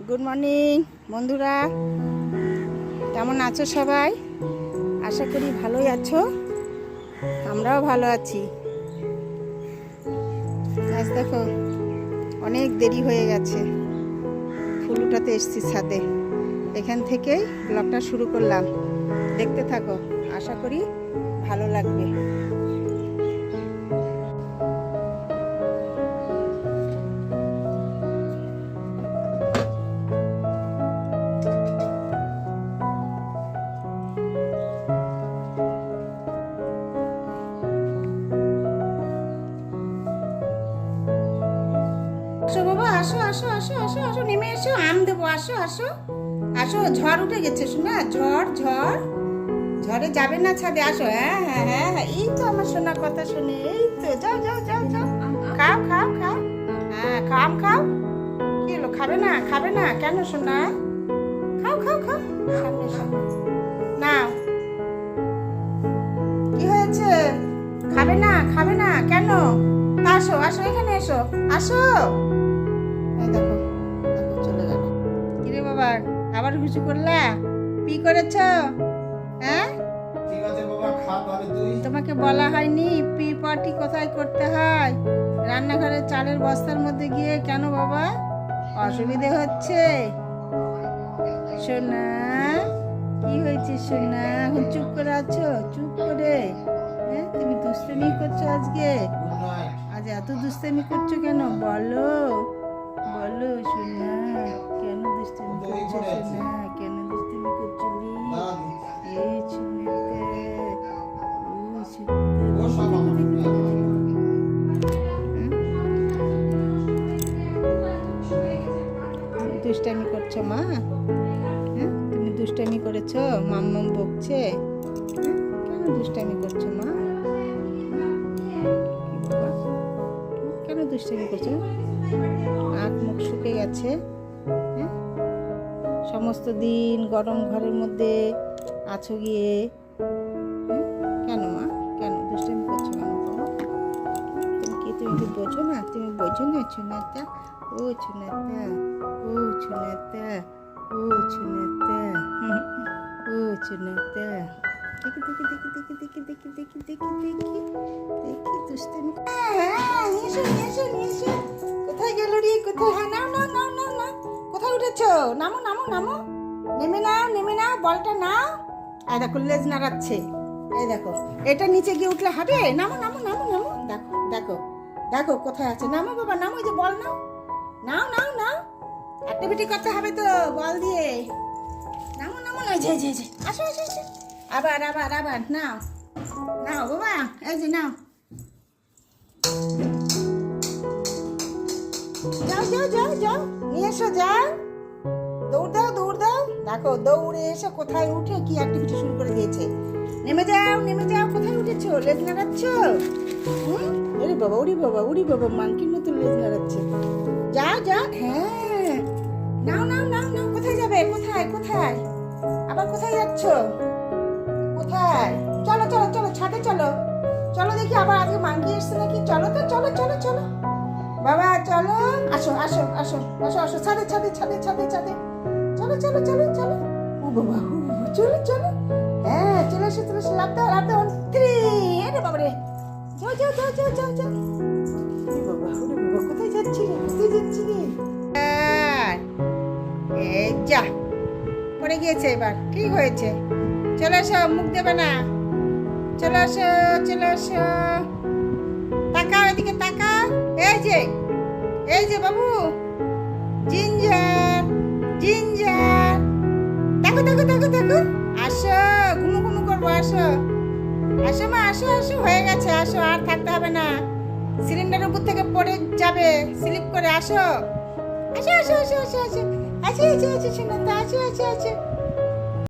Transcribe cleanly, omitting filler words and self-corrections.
Good morning বন্ধুরা, কেমন আছো সবাই? আশা করি ভালোই আছো, আমরাও ভালো আছি। আজ দেখো অনেক দেরি হয়ে গেছে, ফুল উঠাতে এসছি ছাদে। এখান থেকেই ব্লগটা শুরু করলাম, দেখতে থাকো, আশা করি ভালো লাগবে। আসো বাবা, আসো আসো আসো আসো আসো, নেমে এসো, আম দেবো, আসো আসো আসো। ঝড় উঠে গেছে শোনা, ঝড় ঝড়, ঝড়ে যাবে না ছাদে? আসো। হ্যাঁ হ্যাঁ হ্যাঁ হ্যাঁ, এই তো আমার শোনা কথা শুনে, এই তো যাও যাও যাও যাও, খাও খাও খাও। হ্যাঁ খাও, খাও। কি হলো, খাবে না? খাবে না কেন শোনা? খাও খাও খাও, সামনে সামনে নাও। কি হয়েছে? খাবে না? খাবে না কেন? আসো আসো, এখানে এসো, আসো। এই দেখো দেখো, চলে গেল। কিরে বাবা, আবার হুসু করলা? পি করেছ? হ্যাঁ, ঠিক আছে বাবা, খা তাহলে তুই। তোমাকে বলা হয়নি পি পার্টি কোথায় করতে হয়? রান্নাঘরে চালের বস্তার মধ্যে গিয়ে কেন বাবা? অসুবিধে হচ্ছে? সোনা, কি হয়েছে সোনা? এখন চুপ করে আছো, চুপ করে? হ্যাঁ, তুমি দুষ্টামি করছো আজকে? Good night. আজ এত দুষ্টামি করছো কেন? বলো বলো সোনা, কেন দুষ্টামি করছো সোনা? কেন দুষ্টামি করছো? এই সোনাতে, ও সোনাতে, দুষ্টামি করছো মা? হ্যাঁ, তুমি দুষ্টামি করেছো, মাম্মাম বকছে। হ্যাঁ, কেন দুষ্টামি করছো মা? কি বাবা, কেন দুষ্টামি করছো? আখ মুখ শুকে গেছে। হ্যাঁ, সমস্ত দিন গরম ঘরের মধ্যে আছো গিয়ে। হ্যাঁ, কেন মা, কেন দুষ্টামি করছো কেন বাবা? তুমি কি বোঝো না? তুমি বোঝো না চুনাতা? ও চুনাতা, ও চুনাতা, ও চুনাতা, ও চুনাতা। দেখি দেখি দেখি দেখি দেখি দেখি দেখি দেখি দেখি দেখি দুষ্টামি। হ্যাঁ, নিয়ে এসো নিয়ে এসো নিয়ে এসো। কোথায় গেল রে, কোথায়? হ্যাঁ, নাও নাও নাও নাও নাও। কোথায় উঠেছো? নামো নামো নামো, নেমে নাও নেমে নাও, বলটা নাও। এই দেখো লেজ নাড়াচ্ছে, এই দেখো। এটা নিচে গিয়ে উঠলে হবে? নামো নামো নামো নামো, দেখো দেখো দেখো কোথায় আছে। নামো বাবা নামো, এই যে বল নাও, নাও নাও নাও। অ্যাক্টিভিটি করতে হবে তো বল দিয়ে। নামো নামো, এই যে যে যে, আসো আসো আসো। আবার আবার আবার নাও নাও বাবা, এই যে নাও। যাও যাও যাও যাও, নিয়ে এসো, যাও। দৌড় দাও দৌড় দাও। দেখো দৌড়ে এসে কোথায় উঠে কি অ্যাক্টিভিটি শুরু করে দিয়েছে। নেমে যাও নেমে যাও, কোথায় উঠেছো? লেজ নাড়াচ্ছ? ওরে বাবা উড়ি বাবা উড়ি বাবা, মাংকির মতো লেজ নাড়াচ্ছে। যাও যাও, হ্যাঁ, নাও নাও নাও নাও। কোথায় যাবে? কোথায় কোথায়? আবার কোথায় যাচ্ছ? কোথায়? চলো চলো চলো, ছাদে চলো, চলো দেখি আবার আজকে মাংকি এসছে নাকি। চলো তো, চলো চলো চলো বাবা, চলো। আসো আসো আসো আসো আসো, ছাদে ছাদে ছাদে ছাদে ছাদে, চলো চলো চলো চলো। ও বাবা, ও বাবা, চলো চলো। হ্যাঁ, চলে এসো চলে এসো, লাভ দাও লাভ দাও। 3, আরে বাবা রে, যাও যাও যাও যাও যাও যাও। ওরে বাবা ওরে বাবা, কোথায় যাচ্ছি রে, কোথায় যাচ্ছি রে? এই যা, পড়ে গিয়েছে। এবার কি হয়েছে? চলে এসো, মুখ দেবে না। চলে এসো চলে এসো, তাকাও এদিকে তাকাও। এই যে বাবু, জিঞ্জার জিঞ্জার, দেখো দেখো দেখো দেখো। আসো, ঘুমু ঘুমু করবো, আসো আসো মা, আসো আসো, হয়ে গেছে, আসো, আর থাকতে হবে না। সিলিন্ডারের উপর থেকে পড়ে যাবে স্লিপ করে। আসো আসো আসো আসো আসো আসো আসো আসো আসো, শোনো তো, আসো আসো আসো।